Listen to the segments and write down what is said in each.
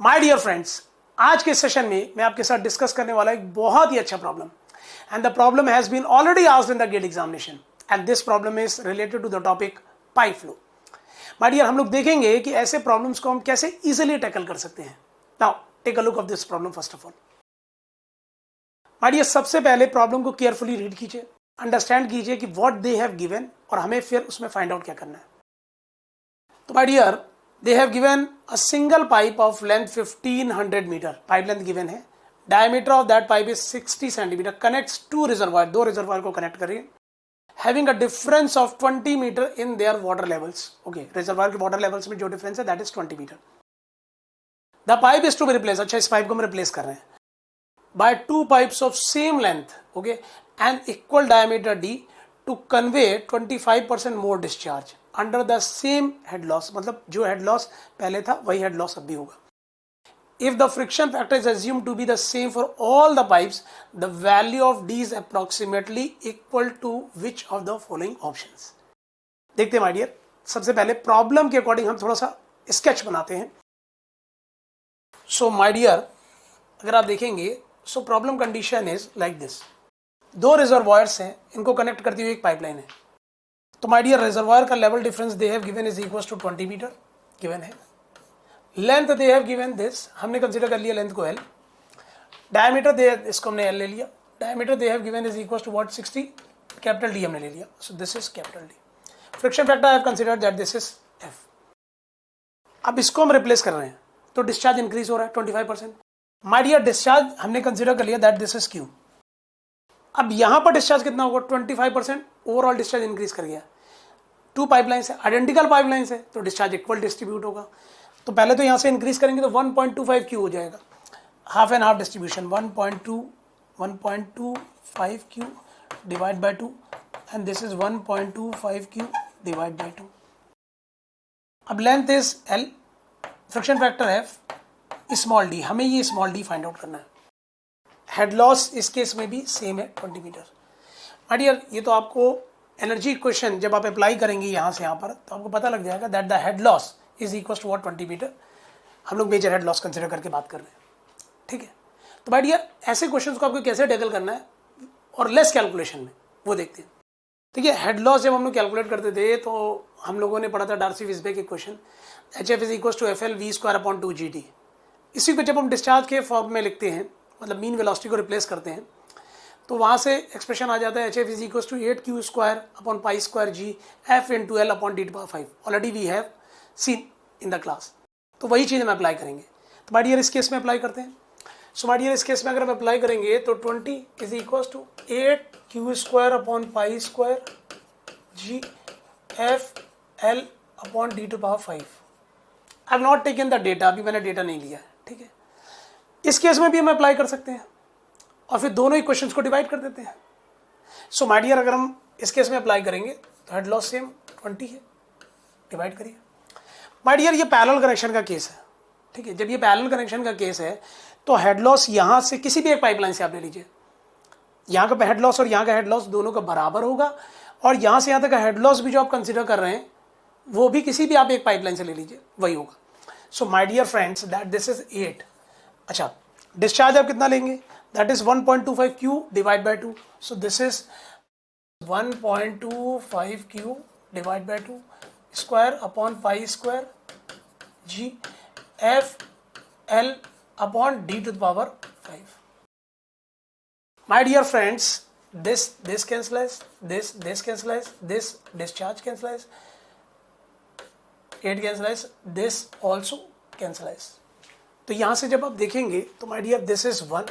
My dear friends, आज के session में मैं आपके साथ डिस्कस करने वाला एक बहुत ही अच्छा problem, and the problem has been already asked in the GATE examination, and this problem is related to the topic pipe flow. My dear, हम लोग देखेंगे कि ऐसे प्रॉब्लम्स को हम कैसे इजीली टैकल कर सकते हैं। Now take a look of this problem first of all. My dear, सबसे पहले प्रॉब्लम को केयरफुली रीड कीजिए, अंडरस्टैंड कीजिए कि व्हाट दे हैव गिवन और हमें फिर उसमें फाइंड आउट क्या करना है। तो my dear, they have given a single pipe of length 1500 meter, pipe length given है, diameter of that pipe is 60 centimeter, connects two reservoir, दो reservoir को connect करिए, having a difference of 20 meter in their water levels, okay, reservoir के water levels में जो difference है that is 20 meter. The pipe is to be replaced, अच्छा इस pipe को हम replace कर रहे हैं, by two pipes of same length, okay, and equal diameter D to convey 25% more discharge under the same head loss, मतलब जो head loss पहले था वही हेड लॉस अब भी होगा। If the friction factor is assume to be the same for all the pipes, the value of D is approximately equal to which of the following options. देखते हैं my dear, सबसे पहले problem के according हम थोड़ा सा sketch बनाते हैं। सो माय डियर, अगर आप देखेंगे so problem condition is like this, दो रिजर्वायर्स हैं, इनको कनेक्ट करती हुई एक पाइपलाइन है। तो माय डियर, रिजर्वायर का level difference they have given is equal to 20 metre given है। Length they have given this, हमने कंसीडर कर लिया लेंथ को L। डायमीटर दे, इसको हमने L ले लिया। Diameter they have given is equal to what 60, capital D हमने ले लिया, so this is capital D। Friction factor I have considered that this is F। अब इसको हम रिप्लेस कर रहे हैं तो डिस्चार्ज इंक्रीज हो रहा है 25%। माय डियर, डिस्चार्ज हमने कंसीडर कर लिया दैट दिस इज Q। अब यहां पर डिस्चार्ज कितना होगा, 25%, ओवरऑल डिस्चार्ज इंक्रीज कर गया। टू पाइपलाइंस है, आइडेंटिकल पाइपलाइंस है, तो डिस्चार्ज इक्वल डिस्ट्रीब्यूट होगा। तो पहले तो यहां से इंक्रीज करेंगे तो 1.25 क्यू हो जाएगा, half and half distribution, 1.25 Q divide by 2 and this is 1.25 Q divide by 2। अब length is L, friction factor F, small d, हमें ये स्मॉल d फाइंड आउट करना है। हेड लॉस इस केस में भी सेम है 20 मीटर। माय डियर, ये तो आपको एनर्जी क्वेश्चन जब आप अप्लाई करेंगे यहाँ से यहाँ पर तो आपको पता लग जाएगा that the head loss is equal to what 20 metre. हम लोग मेजर हेड लॉस कंसिडर करके बात कर रहे हैं, ठीक है। तो माय डियर, ऐसे क्वेश्चंस को आपको कैसे टैकल करना है और लेस कैलकुलेशन में, वो देखते हैं। देखिए, हेड लॉस जब हम लोग कैलकुलेट करते थे तो हम लोगों ने पढ़ा था Darcy Weisbach equation, HF is equal to FL V²/2GT। इसी को जब हम डिस्चार्ज के फॉर्म में लिखते हैं, मतलब मीन वेलोसिटी को रिप्लेस करते हैं, तो वहाँ से एक्सप्रेशन आ जाता है HF is equal to 8Q²/π² F × L/d⁵। Already we have seen in the class, तो वही चीज़ हम अप्लाई करेंगे। तो माय डियर, इस केस में अप्लाई करते हैं। सो माय डियर, इस केस में अगर हम अप्लाई करेंगे तो 20 is equal to 8Q²/π² G F L/d⁵। I have not taken the data, अभी मैंने डेटा नहीं लिया है, ठीक है। इस केस में भी हम अप्लाई कर सकते हैं और फिर दोनों इक्वेशंस को डिवाइड कर देते हैं। सो माय डियर, अगर हम इस केस में अप्लाई करेंगे तो हेड लॉस सेम 20 है, डिवाइड करिए। माय डियर, ये पैरेलल कनेक्शन का केस है, ठीक है। जब ये पैरेलल कनेक्शन का केस है तो हेड लॉस यहाँ से किसी भी एक पाइपलाइन से आप ले लीजिए, यहाँ का हेड लॉस और यहाँ का हेड लॉस दोनों का बराबर होगा, और यहाँ से यहाँ तक का हेड लॉस भी जो आप कंसिडर कर रहे हैं वो भी किसी भी आप एक पाइपलाइन से ले लीजिए, वही होगा। So my dear friends, that this is 8। अच्छा, डिस्चार्ज आप कितना लेंगे, that is 1.25 Q divided by 2. So this is 1.25 Q divided by 2 square/π² G F L/d⁵. My dear friends, this cancels, this cancels, this discharge cancels, 8 cancels, this also cancels. तो यहाँ से जब आप देखेंगे तो my dear, this is 1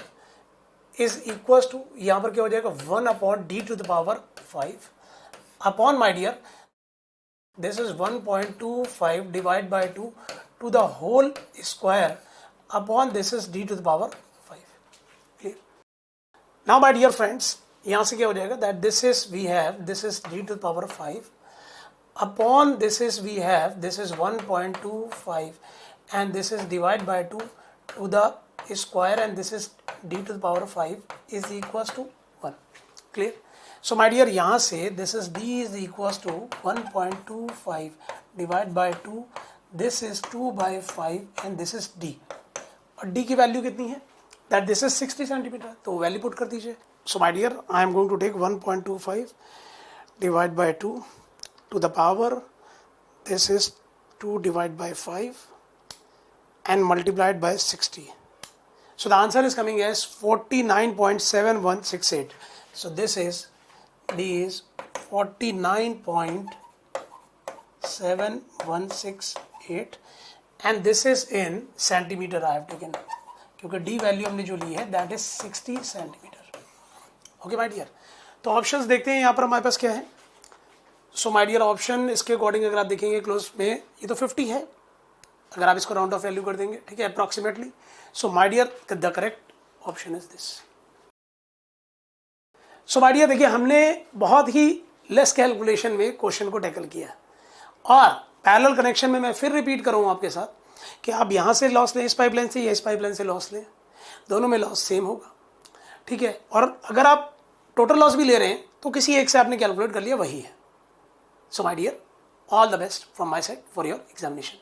is equal to, यहाँ पर क्या हो जाएगा 1/d⁵ upon my dear this is 1.25 divide by 2 to the whole square upon this is d⁵. Clear? Now my dear friends, यहाँ से क्या हो जाएगा that this is we have this is d⁵ upon this is we have this is 1.25 and this is divided by 2 to the square and this is d⁵ is equals to 1. Clear? So my dear, यहाँ से this is d is equals to 1.25 divided by 2, this is 2/5 and this is d. और D की value कितनी है, that this is 60 centimetre, तो value put कर दीजिए. So my dear, I am going to take 1.25 divide by 2 to the power, this is 2 divide by 5 and multiplied by 60. So the answer is coming as 49.7168. So this is, D is 49.7168 and this is in centimeter I have taken, क्योंकि D value हमने जो ली है that is 60 centimetre. Okay my dear, तो options देखते हैं यहाँ पर हमारे पास क्या है. सो माय डियर, ऑप्शन इसके अकॉर्डिंग अगर आप देखेंगे क्लोज में, ये तो 50 है अगर आप इसको राउंड ऑफ वैल्यू कर देंगे, ठीक है, approximately. So my dear, the correct option is this. So my dear, देखिए हमने बहुत ही लेस कैलकुलेशन में क्वेश्चन को टैकल किया, और पैरेलल कनेक्शन में मैं फिर रिपीट करूँगा आपके साथ कि आप यहाँ से लॉस लें इस पाइपलाइन से या इस पाइपलाइन से लॉस लें, दोनों में लॉस सेम होगा, ठीक है. और अगर आप टोटल लॉस भी ले रहे हैं तो किसी एक से आपने कैलकुलेट कर लिया, वही है. So my dear, all the best from my side for your examination.